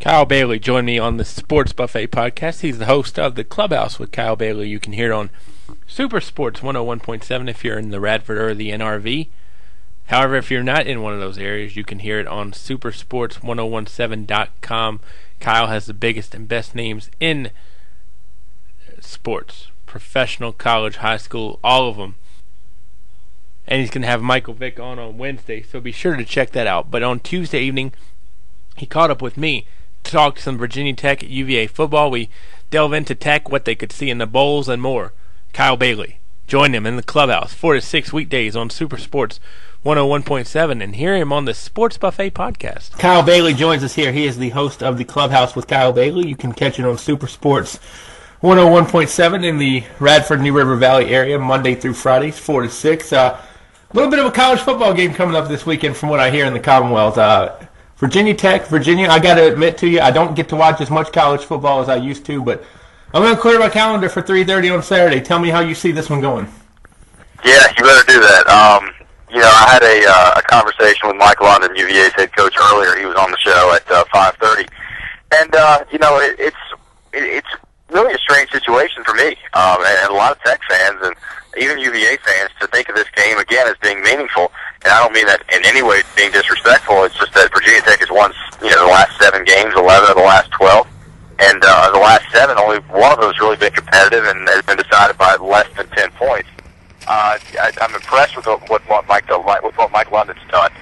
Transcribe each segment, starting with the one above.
Kyle Bailey joined me on the Sports Buffet podcast. He's the host of the Clubhouse with Kyle Bailey. You can hear it on Super Sports 101.7 if you're in the Radford or the NRV. However, if you're not in one of those areas, you can hear it on supersports1017.com. Kyle has the biggest and best names in sports, professional, college, high school, all of them. And he's going to have Michael Vick on Wednesday, so be sure to check that out. But on Tuesday evening, he caught up with me to talk some Virginia Tech UVA football. We delve into Tech, what they could see in the bowls, and more. Kyle Bailey. Join him in the Clubhouse 4 to 6 weekdays on Super Sports 101.7 and hear him on the Sports Buffet podcast. Kyle Bailey joins us here. He is the host of the Clubhouse with Kyle Bailey. You can catch it on Super Sports 101.7 in the Radford, New River Valley area, Monday through Fridays, 4 to 6. A little bit of a college football game coming up this weekend from what I hear in the Commonwealth. Virginia Tech, I got to admit to you, I don't get to watch as much college football as I used to, but I'm going to clear my calendar for 3:30 on Saturday. Tell me how you see this one going. Yeah, you better do that. I had a conversation with Mike London, UVA's head coach, earlier. He was on the show at 5:30. And, it's really a strange situation for me and a lot of Tech fans and even UVA fans to think of this game, again, as being meaningful. And I don't mean that in any way being disrespectful. It's just that Virginia Tech has won, the last 7 games, 11 of the last 12. And the last 7, only one of those has really been competitive and has been decided by less than 10 points. I'm impressed with what Mike London's done.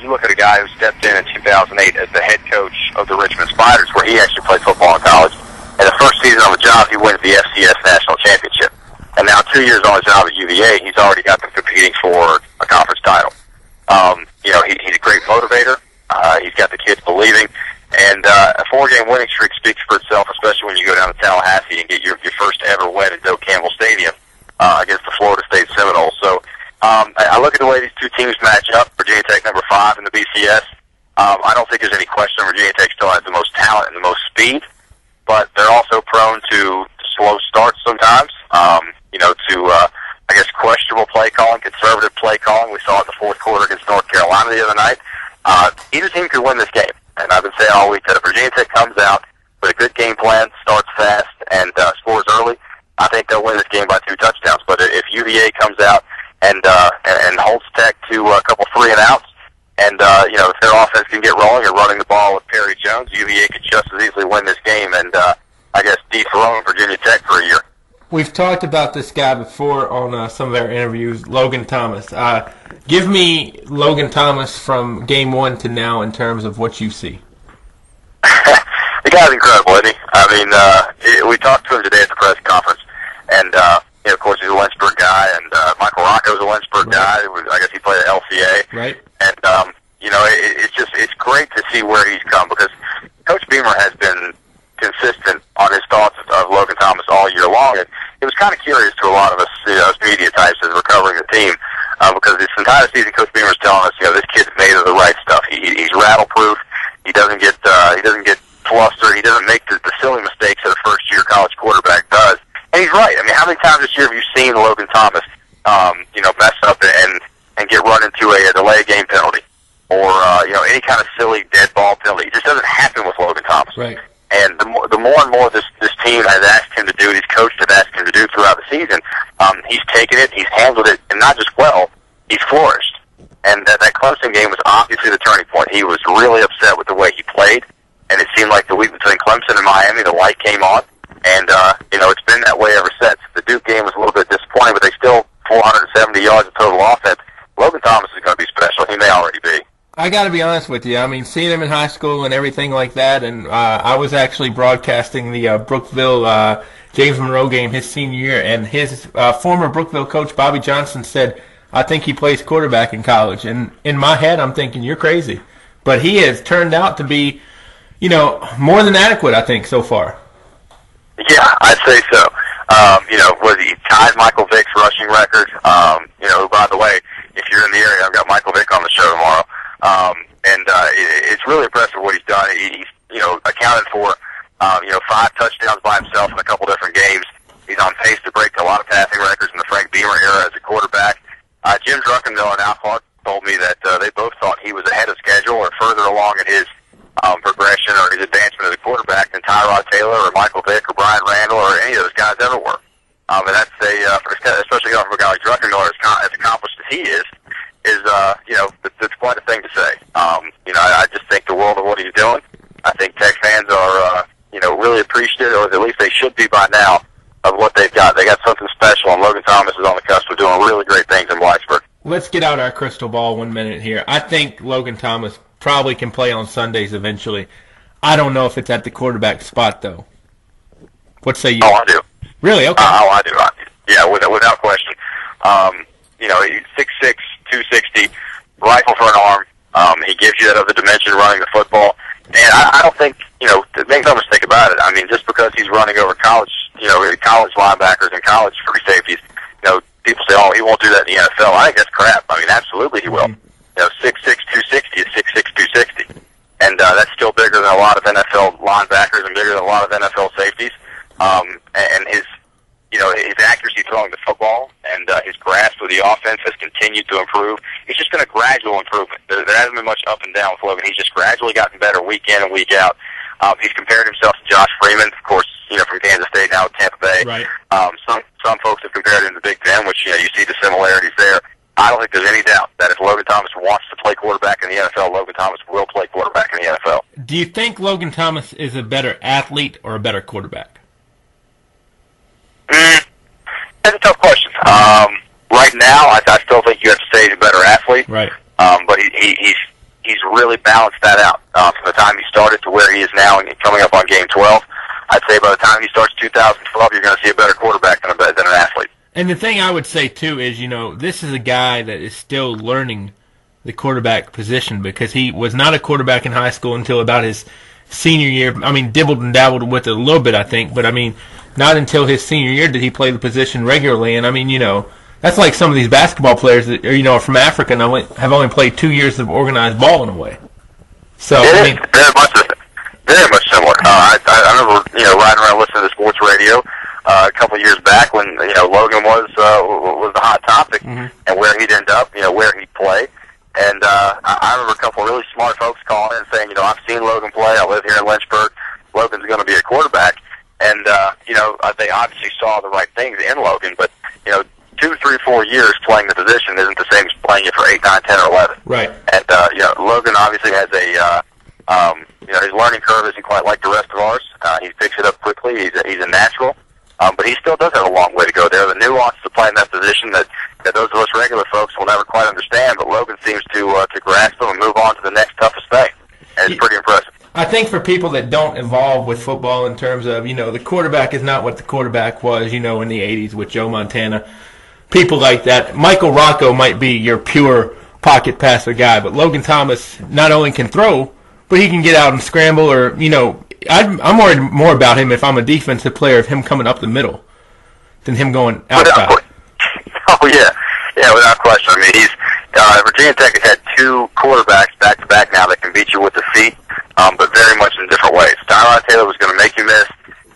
You look at a guy who stepped in 2008 as the head coach of the Richmond Spiders, where he actually played football in college. And the first season on the job, he wins the FCS National Championship. And now 2 years on the job at UVA, he's already got them competing for a conference title. He's a great motivator. He's got the kids believing. And a 4-game winning streak speaks for itself, especially when you go down to Tallahassee and get your first ever win at Doak Campbell Stadium against the Florida State Seminoles. So I look at the way these two teams match up. Virginia Tech number 5 in the BCS. I don't think there's any question Virginia Tech still has the most talent and the most speed, but they're also prone to slow starts sometimes. Questionable play calling, conservative play calling. We saw it in the fourth quarter against North Carolina the other night. Either team could win this game. And I've been saying all week that if Virginia Tech comes out with a good game plan, starts fast, and scores early, I think they'll win this game by 2 touchdowns. But if UVA comes out and holds Tech to a couple 3-and-outs, and if their offense can get rolling and running the ball with Perry Jones, UVA could just as easily win this game and dethrone Virginia Tech for a year. We've talked about this guy before on some of our interviews, Logan Thomas. Give me Logan Thomas from game 1 to now in terms of what you see. The guy's incredible, isn't he? I mean, we talked to him today at the press conference, and of course he's a Lynchburg guy, and Michael Rocco's a Lynchburg guy. I guess he played at LCA. Right. And it's great to see where he's come, because Coach Beamer has been consistent on his thoughts of Logan Thomas all year long. And it was kind of curious to a lot of us, us media types as we're covering the team, because this entire season Coach Beamer is telling us, this kid's made of the right stuff. He's rattle-proof. He doesn't get flustered. He doesn't make the silly mistakes that a first-year college quarterback does. And he's right. I mean, how many times this year have you seen Logan Thomas, mess up and get run into a delay game penalty or any kind of silly dead ball penalty? It just doesn't happen with Logan Thomas. Right. And the more and more this team has asked him to do, these coaches have asked him to do throughout the season, he's taken it, he's handled it, and not just well, he's flourished. And that Clemson game was obviously the turning point. He was really upset with the way he played, and it seemed like the week between Clemson and Miami, the light came on, and it's been that way ever since. The Duke game was a little bit disappointing, but they still 470 yards of total offense. Logan Thomas is going to be special. He may already be. I got to be honest with you. I mean, seeing him in high school and everything like that, and I was actually broadcasting the Brookville James Monroe game his senior year, and his former Brookville coach, Bobby Johnson, said, I think he plays quarterback in college. And in my head, I'm thinking, you're crazy. But he has turned out to be, more than adequate, I think, so far. Yeah, I'd say so. He tied Michael Vick's rushing record. By the way, if you're in the area, I've got Michael Vick on the show tomorrow. It's really impressive what he's done. He's, accounted for, 5 touchdowns by himself in a couple different games. He's on pace to break a lot of passing records in the Frank Beamer era as a quarterback. Jim Druckenmiller and Al Clark told me that they both thought he was ahead of schedule or further along in his progression or his advancement as a quarterback than Tyrod Taylor or Michael Vick or Brian Randall or any of those guys ever were. And that's especially from a guy like Druckenmiller, as accomplished as he is that's quite a thing to say. I just think the world of what he's doing. I think Tech fans are, really appreciative, or at least they should be by now, of what they've got. They got something special, and Logan Thomas is on the cusp of doing really great things in Blacksburg. Let's get out our crystal ball 1 minute here. I think Logan Thomas probably can play on Sundays eventually. I don't know if it's at the quarterback spot, though. What say you? Oh, I do. Really? Okay. I do. Yeah, without question. He's 6'6", 260, rifle for an arm. He gives you that other dimension running the football. And I don't think, make no mistake about it. I mean, just because he's running over college linebackers and college free safeties, people say, oh, he won't do that in the NFL. I think that's crap. I mean, absolutely he will. 6'6", 260 is 6'6", 260. And that's still bigger than a lot of NFL linebackers and bigger than a lot of NFL safeties. And his accuracy throwing the football and his grasp of the offense has continued to improve. It's just been a gradual improvement. There hasn't been much up and down with Logan. He's just gradually gotten better week in and week out. He's compared himself to Josh Freeman, of course, from Kansas State, now with Tampa Bay. Right. Some folks have compared him to Big Ten, which, you see the similarities there. I don't think there's any doubt that if Logan Thomas wants to play quarterback in the NFL, Logan Thomas will play quarterback in the NFL. Do you think Logan Thomas is a better athlete or a better quarterback? That's a tough question. Right now, I still think you have to say he's a better athlete. Right. But he's really balanced that out from the time he started to where he is now and coming up on game 12. I'd say by the time he starts 2012, you're going to see a better quarterback than an athlete. And the thing I would say, too, is, this is a guy that is still learning the quarterback position because he was not a quarterback in high school until about his senior year. I mean, dibbled and dabbled with it a little bit, I think, but, not until his senior year did he play the position regularly. And, that's like some of these basketball players that are from Africa and have only played 2 years of organized ball in a way. So, very much similar. I remember, riding around listening to sports radio a couple of years back when Logan was the hot topic, and where he'd end up, where he'd play. And I remember a couple of really smart folks calling in and saying, I've seen Logan play. I live here in Lynchburg. Logan's going to be a quarterback. And they obviously saw the right things in Logan, but 2, 3, 4 years playing the position isn't the same as playing it for 8, 9, 10, or 11. Right. And Logan obviously has his learning curve isn't quite like the rest of ours. He picks it up quickly. He's a natural. But he still does have a long way to go there. The nuances of playing that position that those of us regular folks will never quite understand, but Logan seems to grasp them and move on to the next toughest thing. And it's pretty impressive. I think for people that don't evolve with football in terms of, the quarterback is not what the quarterback was, in the 80s with Joe Montana, people like that. Michael Rocco might be your pure pocket passer guy, but Logan Thomas not only can throw, but he can get out and scramble or, I'm worried more about him if I'm a defensive player of him coming up the middle than him going outside. Oh, yeah. Yeah, without question. Virginia Tech has had 2 quarterbacks back-to-back now that can beat you with the feet, but very much in different ways. Tyrod Taylor was going to make you miss,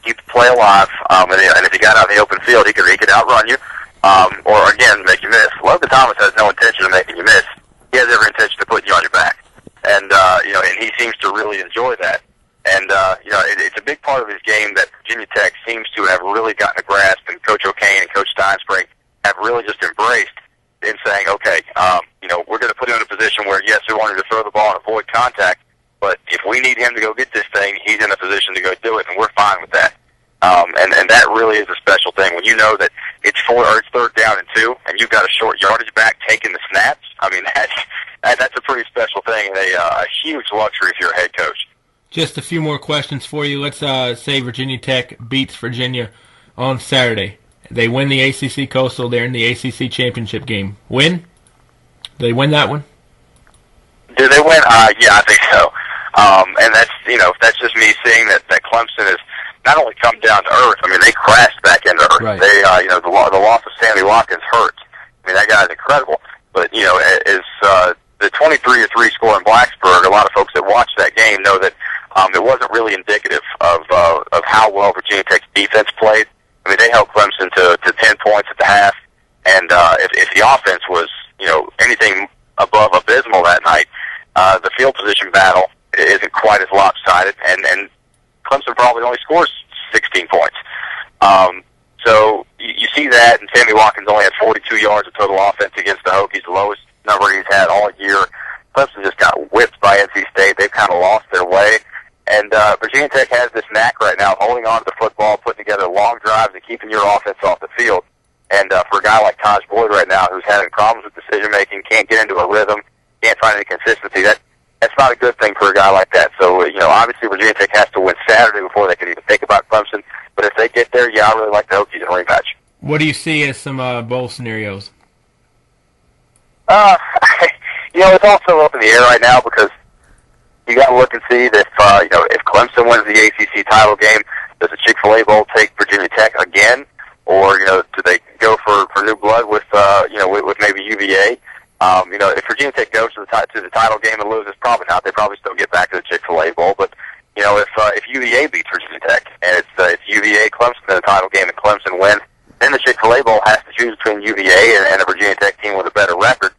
keep the play alive, and if he got out in the open field, he could outrun you, or, again, make you miss. Logan Thomas has no intention of making you miss. He has every intention of putting you on your back. And, and he seems to really enjoy that. And, it's a big part of his game that Virginia Tech seems to have really gotten a grasp, and Coach O'Kane and Coach Steinspring have really just embraced in saying, okay, we're going to put him in a position where, yes, we want him to throw the ball and avoid contact, but if we need him to go get this thing, he's in a position to go do it, and we're fine with that. And that really is a special thing. When you know that it's 3rd down and 2, and you've got a short yardage back taking the snaps, that's a pretty special thing and a huge luxury if you're a head coach. Just a few more questions for you. Let's say Virginia Tech beats Virginia on Saturday. They win the ACC Coastal. They're in the ACC championship game. Win? Do they win that one? Do they win? Yeah, I think so. And that's just me seeing that Clemson has not only come down to earth. They crashed back into earth. Right. They, the loss of Sammy Watkins hurts. That guy's incredible. But as the 23-3 score in Blacksburg, a lot of folks that watched that game know that it wasn't really indicative of how well Virginia Tech's defense played. They held Clemson to 10 points at the half, and if the offense was anything above abysmal that night, the field position battle isn't quite as lopsided, and Clemson probably only scores 16 points. So you see that, and Sammy Watkins only had 42 yards of total offense against the Hokies, the lowest number he's had all year. Clemson just got whipped by NC State. They've kind of lost their way. And Virginia Tech has this knack right now of holding on to the football, putting together long drives, and keeping your offense off the field. And for a guy like Taj Boyd right now, who's having problems with decision-making, can't get into a rhythm, can't find any consistency, that's not a good thing for a guy like that. So, obviously Virginia Tech has to win Saturday before they can even think about Clemson. But if they get there, yeah, I really like the Hokies in a rematch. What do you see as some bowl scenarios? It's also up in the air right now because you got to look and see that if Clemson wins the ACC title game, does the Chick-fil-A Bowl take Virginia Tech again, or do they go for new blood with with maybe UVA? If Virginia Tech goes to the title game and loses, probably not. They probably still get back to the Chick-fil-A Bowl, but if UVA beats Virginia Tech and it's UVA Clemson in the title game and Clemson wins, then the Chick-fil-A Bowl has to choose between UVA and a Virginia Tech team with a better record.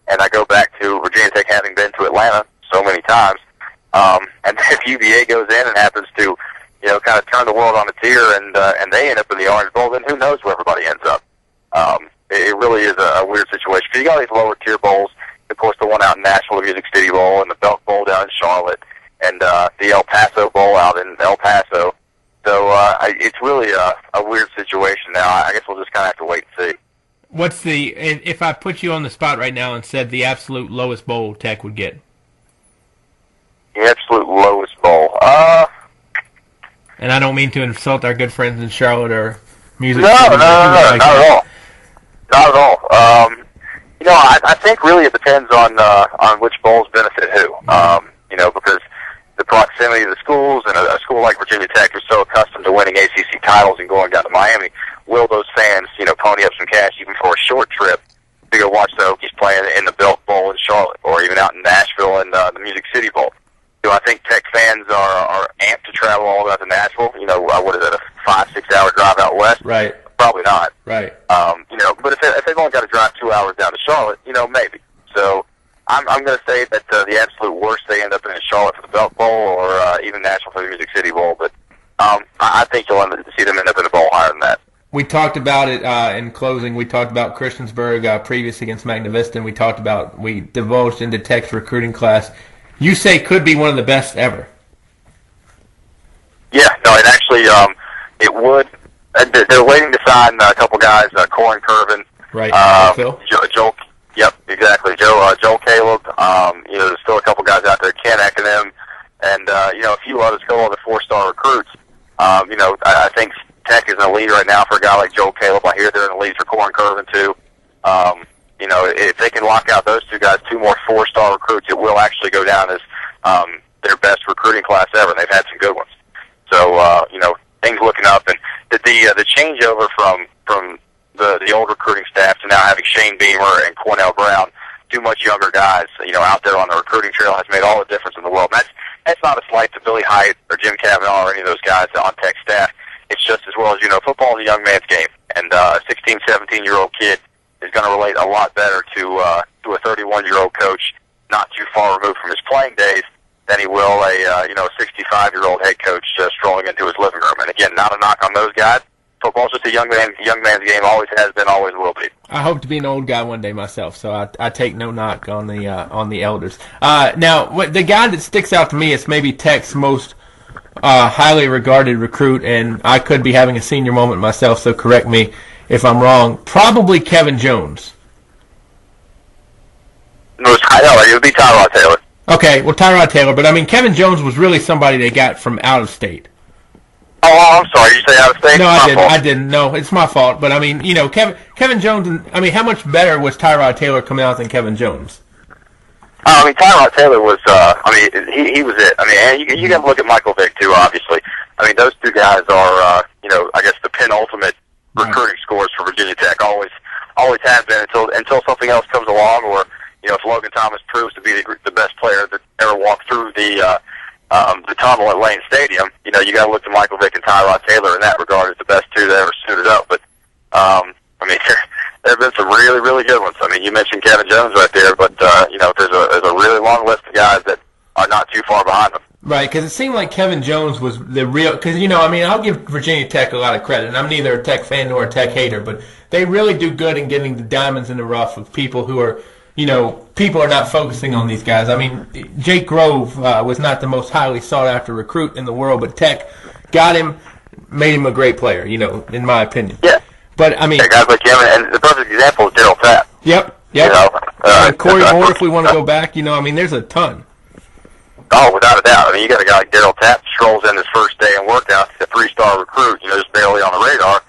And I go back to Virginia Tech having been to Atlanta so many times. And if UVA goes in and happens to, kind of turn the world on its ear and they end up in the Orange Bowl, then who knows where everybody ends up. It really is a weird situation. Because you got these lower tier bowls, of course, the one out in Nashville, the Music City Bowl, and the Belk Bowl down in Charlotte, and the El Paso Bowl out in El Paso. So it's really a weird situation now. I guess we'll just kind of have to wait and see. What's if I put you on the spot right now and said the absolute lowest bowl Tech would get? The absolute lowest bowl. And I don't mean to insult our good friends in Charlotte or Music City. No, not at all. Not at all. I think really it depends on which bowls benefit who. Because the proximity of the schools and a school like Virginia Tech who's so accustomed to winning ACC titles and going down to Miami, will those fans, pony up some cash even for a short trip to go watch the Hokies play in the Belk Bowl in Charlotte or even out in Nashville and the Music City Bowl? Do I think Tech fans are amped to travel all the way out to Nashville? What is it, a 5-6 hour drive out west? Right. Probably not. Right. But if they've only got to drive 2 hours down to Charlotte, maybe. So I'm going to say that the absolute worst they end up in is Charlotte for the Belk Bowl or even Nashville for the Music City Bowl. But I think you'll see them end up in a bowl higher than that. We talked about it in closing. We talked about Christiansburg previous against Magna Vista, and we divulged into Tech's recruiting class. You say could be one of the best ever. Yeah, no, it actually it would. They're waiting to sign a couple guys, Corin Curvin, right? Joel. Yep, exactly. Joel Caleb. There's still a couple guys out there, Ken Ekanem, and a few others, go on the 4-star recruits. I think Tech is in the lead right now for a guy like Joel Caleb. I hear they're in the lead for Corin Curvin too. If they can lock out those two guys, 2 more 4-star recruits, it will actually go down as their best recruiting class ever. They've had some good ones. So, things looking up. And the changeover from the old recruiting staff to now having Shane Beamer and Cornell Brown, 2 much younger guys, out there on the recruiting trail has made all the difference in the world. And that's not a slight to Billy Height or Jim Cavanaugh or any of those guys on Tech staff. It's just as well as football is a young man's game. And a 16, 17-year-old kid is going to relate a lot better to a 31-year-old coach not too far removed from his playing days than he will a 65-year-old head coach strolling into his living room. And again, not a knock on those guys. Football's just a young man's game. Always has been, always will be. I hope to be an old guy one day myself, so I take no knock on the elders. Now, the guy that sticks out to me is maybe Tech's most highly regarded recruit, and I could be having a senior moment myself, so correct me if I'm wrong. Probably Kevin Jones. No, it would be Tyrod Taylor. Okay, well, Tyrod Taylor, but Kevin Jones was really somebody they got from out of state. Oh, I'm sorry. You say out of state? No, I didn't. No, it's my fault. But Kevin Jones. How much better was Tyrod Taylor coming out than Kevin Jones? Tyrod Taylor was. He was it. And you got to look at Michael Vick too. Obviously, those two guys are. I guess the penultimate recruiting scores for Virginia Tech. Always have been until something else comes along, or if Logan Thomas proves to be the best player that ever walked through the tunnel at Lane Stadium, you got to look to Michael Vick and Tyrod Taylor in that regard as the best two that ever suited up. But there have been some really, really good ones. You mentioned Kevin Jones right there, but there's a really long list of guys that are not too far behind them. Right, because it seemed like Kevin Jones was the real. Because I'll give Virginia Tech a lot of credit, and I'm neither a Tech fan nor a Tech hater, but they really do good in getting the diamonds in the rough of people who are. People are not focusing on these guys. I mean, Jake Grove was not the most highly sought-after recruit in the world, but Tech got him, made him a great player, in my opinion. Yeah. But, I mean... Yeah, guys like him, and the perfect example is Daryl Tapp. Yep. Corey Moore, if we want to go back, there's a ton. Oh, without a doubt. I mean, you got a guy like Daryl Tapp strolls in his first day in workouts, a 3-star recruit, just barely on the radar.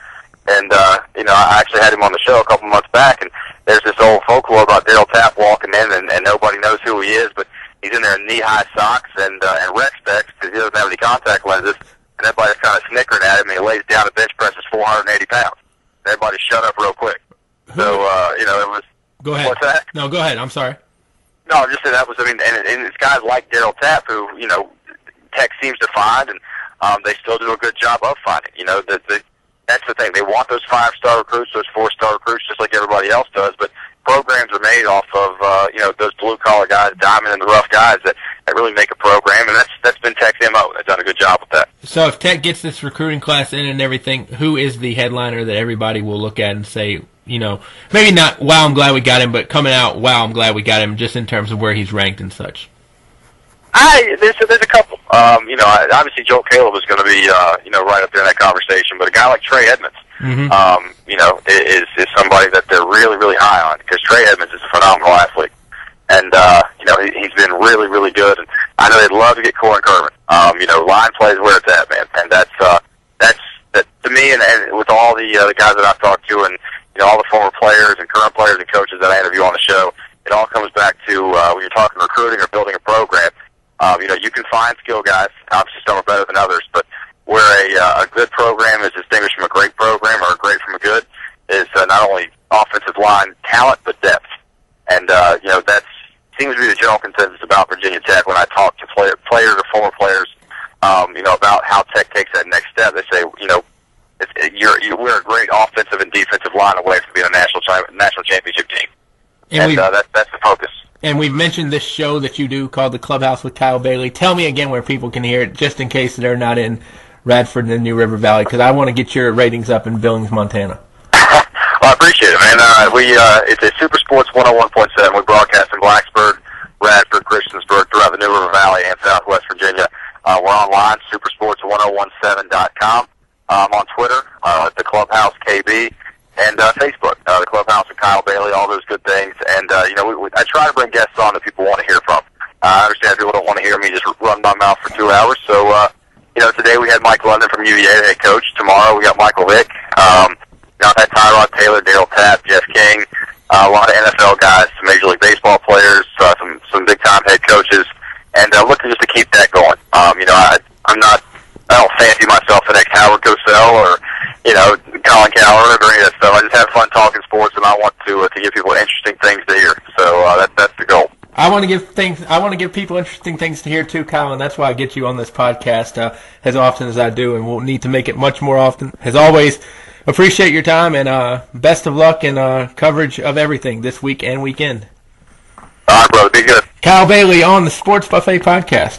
And, I actually had him on the show a couple months back, and there's this old folklore about Daryl Tapp walking in, and nobody knows who he is, but he's in there in knee-high socks and rec specs because he doesn't have any contact lenses, and everybody's kind of snickering at him, and he lays down and bench presses 480 pounds. And everybody shut up real quick. So, it was... Go ahead. What's that? No, go ahead. I'm sorry. No, I'm just saying that was, and it's guys like Daryl Tapp who, Tech seems to find, and they still do a good job of finding. That's the thing. They want those 5-star recruits, those 4-star recruits, just like everybody else does. But programs are made off of those blue-collar guys, diamond in the rough guys that really make a program, and that's been Tech's MO. They've done a good job with that. So if Tech gets this recruiting class in and everything, who is the headliner that everybody will look at and say, maybe not, wow, I'm glad we got him, but coming out, wow, I'm glad we got him, just in terms of where he's ranked and such? There's a couple. Obviously Joel Caleb is going to be, right up there in that conversation. But a guy like Trey Edmonds, is somebody that they're really, really high on because Trey Edmonds is a phenomenal athlete, and he's been really, really good. And I know they'd love to get Corin Kerman. Line plays where it's at, man, and that's that to me. And with all the guys that I've talked to, and all the former players and current players and coaches that I interview on the show, it all comes back to when you're talking recruiting or building a program. You can find skill guys. Obviously, some are better than others, but where a good program is distinguished from a great program or a great from a good is not only offensive line talent, but depth. And, that seems to be the general consensus about Virginia Tech when I talk to players or former players, about how Tech takes that next step. They say, we're a great offensive and defensive line away from being a national championship team. And that's the focus. And we've mentioned this show that you do called The Clubhouse with Kyle Bailey. Tell me again where people can hear it, just in case they're not in Radford and New River Valley, because I want to get your ratings up in Billings, Montana. Well, I appreciate it, man. It's a Super Sports 101.7. We broadcast in Blacksburg, Radford, Christiansburg, throughout the New River Valley and Southwest Virginia. We're online, supersports1017.com. On Twitter, The Clubhouse KB. And Facebook, The Clubhouse and Kyle Bailey, all those good things. And, I try to bring guests on that people want to hear from. I understand people don't want to hear me just run my mouth for 2 hours. So, today we had Mike London from UVA, the head coach. Tomorrow we got Michael Vick. I've had Tyrod Taylor, Daryl Tapp, Jeff King, a lot of NFL guys, some Major League Baseball players, some big-time head coaches. And looking just to keep that going. I don't fancy myself the next Howard Cosell or, Colin Cowherd or any of that stuff. I just have fun talking sports, and I want to give people interesting things to hear. So that's the goal. I want to give people interesting things to hear too, Kyle, and that's why I get you on this podcast as often as I do, and we'll need to make it much more often. As always, appreciate your time, and best of luck in coverage of everything this week and weekend. All right, brother. Be good. Kyle Bailey on the Sports Buffet Podcast.